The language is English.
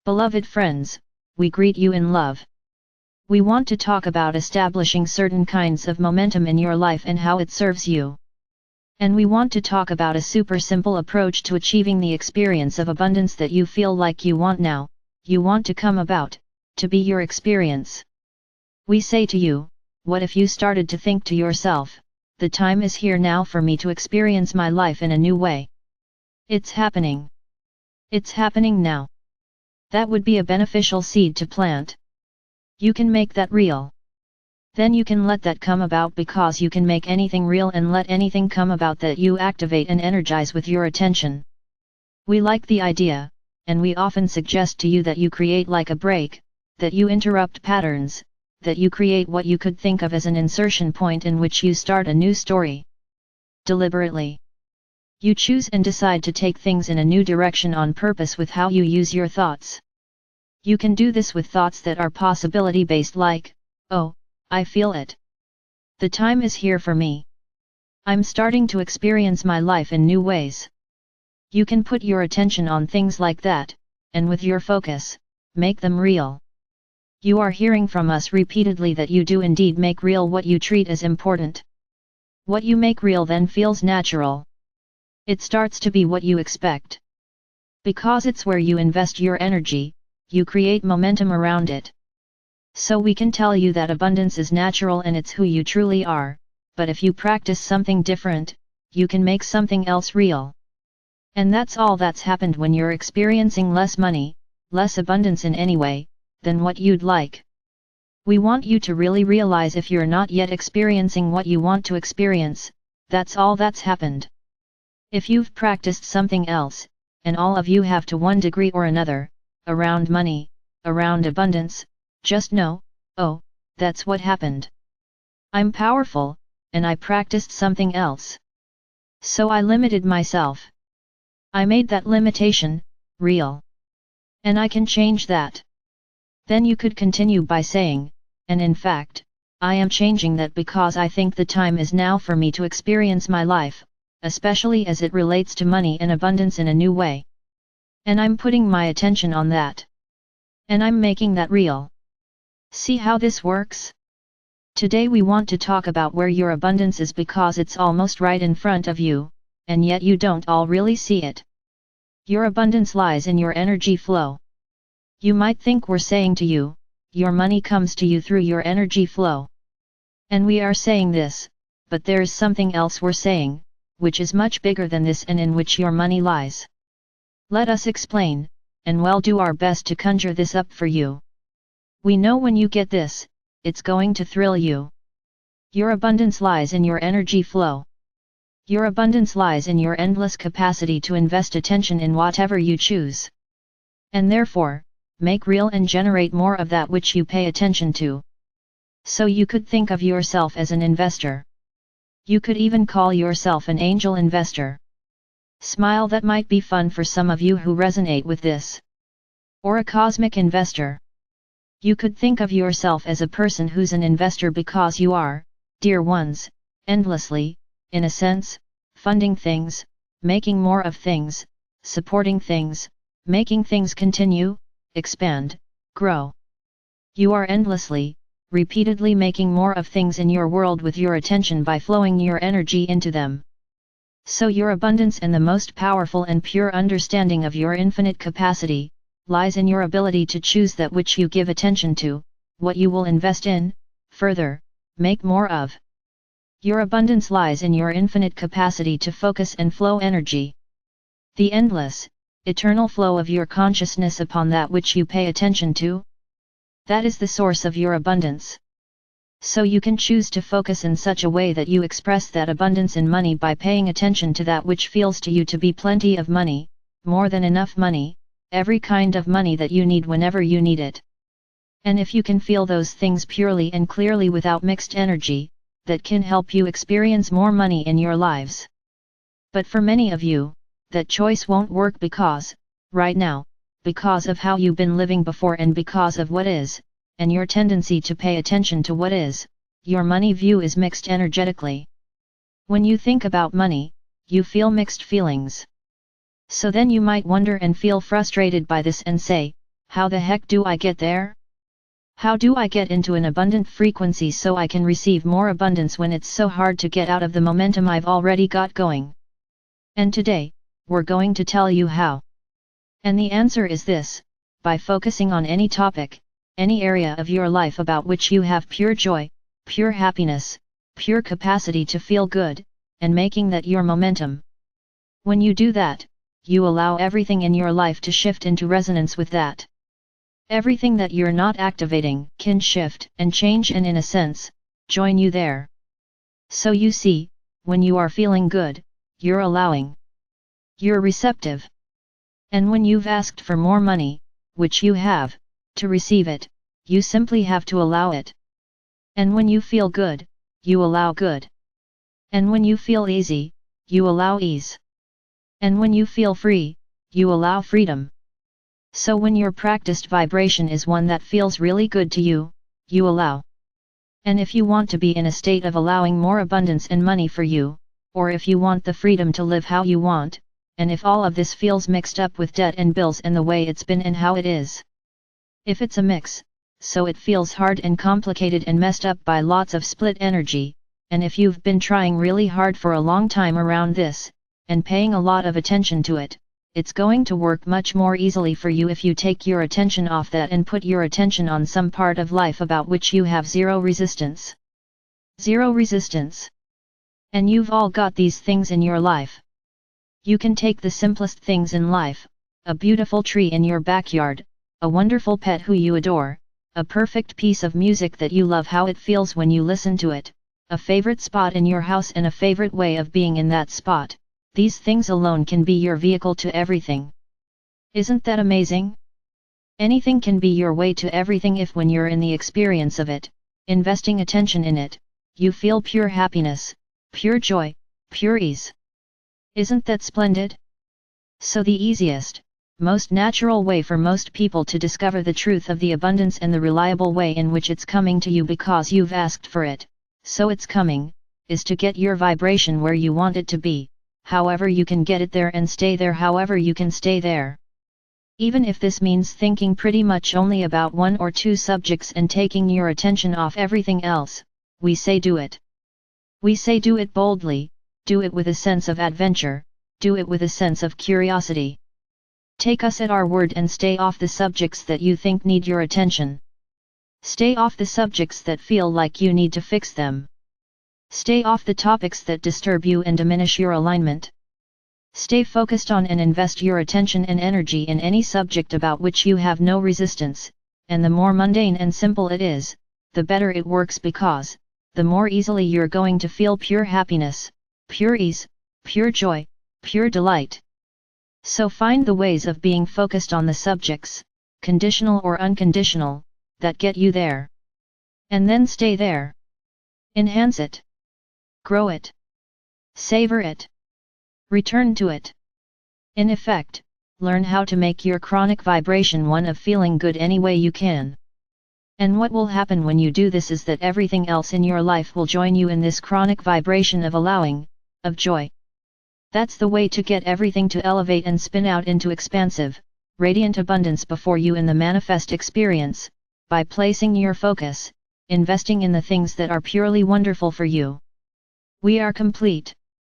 Beloved friends, we greet you in love. We want to talk about establishing certain kinds of momentum in your life and how it serves you. And we want to talk about a super simple approach to achieving the experience of abundance that you feel like you want now, you want to come about, to be your experience. We say to you, what if you started to think to yourself, the time is here now for me to experience my life in a new way. It's happening. It's happening now. That would be a beneficial seed to plant. You can make that real. Then you can let that come about, because you can make anything real and let anything come about that you activate and energize with your attention. We like the idea, and we often suggest to you that you create like a break, that you interrupt patterns, that you create what you could think of as an insertion point in which you start a new story. Deliberately. You choose and decide to take things in a new direction on purpose with how you use your thoughts. You can do this with thoughts that are possibility-based, like, oh, I feel it. The time is here for me. I'm starting to experience my life in new ways. You can put your attention on things like that, and with your focus, make them real. You are hearing from us repeatedly that you do indeed make real what you treat as important. What you make real then feels natural. It starts to be what you expect. Because it's where you invest your energy, you create momentum around it. So we can tell you that abundance is natural and it's who you truly are, but if you practice something different, you can make something else real. And that's all that's happened when you're experiencing less money, less abundance in any way, than what you'd like. We want you to really realize, if you're not yet experiencing what you want to experience, that's all that's happened. If you've practiced something else, and all of you have to one degree or another, around money, around abundance, just know, oh, that's what happened. I'm powerful, and I practiced something else. So I limited myself. I made that limitation real. And I can change that. Then you could continue by saying, and in fact, I am changing that because I think the time is now for me to experience my life, especially as it relates to money and abundance, in a new way. And I'm putting my attention on that. And I'm making that real. See how this works? Today we want to talk about where your abundance is, because it's almost right in front of you, and yet you don't all really see it. Your abundance lies in your energy flow. You might think we're saying to you, your money comes to you through your energy flow. And we are saying this, but there is something else we're saying, which is much bigger than this and in which your money lies. Let us explain, and we'll do our best to conjure this up for you. We know when you get this, it's going to thrill you. Your abundance lies in your energy flow. Your abundance lies in your endless capacity to invest attention in whatever you choose. And therefore, make real and generate more of that which you pay attention to. So you could think of yourself as an investor. You could even call yourself an angel investor. Smile, that might be fun for some of you who resonate with this. Or a cosmic investor. You could think of yourself as a person who's an investor because you are, dear ones, endlessly, in a sense, funding things, making more of things, supporting things, making things continue, expand, grow. You are endlessly, repeatedly making more of things in your world with your attention by flowing your energy into them. So your abundance and the most powerful and pure understanding of your infinite capacity lies in your ability to choose that which you give attention to, what you will invest in, further, make more of. Your abundance lies in your infinite capacity to focus and flow energy. The endless, eternal flow of your consciousness upon that which you pay attention to. That is the source of your abundance. So you can choose to focus in such a way that you express that abundance in money by paying attention to that which feels to you to be plenty of money, more than enough money, every kind of money that you need whenever you need it. And if you can feel those things purely and clearly without mixed energy, that can help you experience more money in your lives. But for many of you, that choice won't work because, right now, because of how you've been living before and because of what is, and your tendency to pay attention to what is, your money view is mixed energetically. When you think about money, you feel mixed feelings. So then you might wonder and feel frustrated by this and say, How the heck do I get there? How do I get into an abundant frequency so I can receive more abundance when it's so hard to get out of the momentum I've already got going? And today, we're going to tell you how. And the answer is this: by focusing on any topic, any area of your life about which you have pure joy, pure happiness, pure capacity to feel good, and making that your momentum. When you do that, you allow everything in your life to shift into resonance with that. Everything that you're not activating can shift and change and, in a sense, join you there. So you see, when you are feeling good, you're allowing. You're receptive. And when you've asked for more money, which you have, to receive it, you simply have to allow it. And when you feel good, you allow good. And when you feel easy, you allow ease. And when you feel free, you allow freedom. So when your practiced vibration is one that feels really good to you, you allow. And if you want to be in a state of allowing more abundance and money for you, or if you want the freedom to live how you want, and if all of this feels mixed up with debt and bills and the way it's been and how it is. If it's a mix, so it feels hard and complicated and messed up by lots of split energy, and if you've been trying really hard for a long time around this, and paying a lot of attention to it, it's going to work much more easily for you if you take your attention off that and put your attention on some part of life about which you have zero resistance. Zero resistance. And you've all got these things in your life. You can take the simplest things in life, a beautiful tree in your backyard, a wonderful pet who you adore, a perfect piece of music that you love how it feels when you listen to it, a favorite spot in your house and a favorite way of being in that spot. These things alone can be your vehicle to everything. Isn't that amazing? Anything can be your way to everything if when you're in the experience of it, investing attention in it, you feel pure happiness, pure joy, pure ease. Isn't that splendid? So the easiest, most natural way for most people to discover the truth of the abundance and the reliable way in which it's coming to you because you've asked for it, so it's coming, is to get your vibration where you want it to be. However you can get it there and stay there however you can stay there. Even if this means thinking pretty much only about one or two subjects and taking your attention off everything else, we say do it. We say do it boldly, do it with a sense of adventure, do it with a sense of curiosity. Take us at our word and stay off the subjects that you think need your attention. Stay off the subjects that feel like you need to fix them. Stay off the topics that disturb you and diminish your alignment. Stay focused on and invest your attention and energy in any subject about which you have no resistance, and the more mundane and simple it is, the better it works because, the more easily you're going to feel pure happiness, pure ease, pure joy, pure delight. So find the ways of being focused on the subjects, conditional or unconditional, that get you there. And then stay there. Enhance it. Grow it. Savor it. Return to it. In effect, learn how to make your chronic vibration one of feeling good any way you can. And what will happen when you do this is that everything else in your life will join you in this chronic vibration of allowing, of joy. That's the way to get everything to elevate and spin out into expansive, radiant abundance before you in the manifest experience, by placing your focus, investing in the things that are purely wonderful for you. We are complete.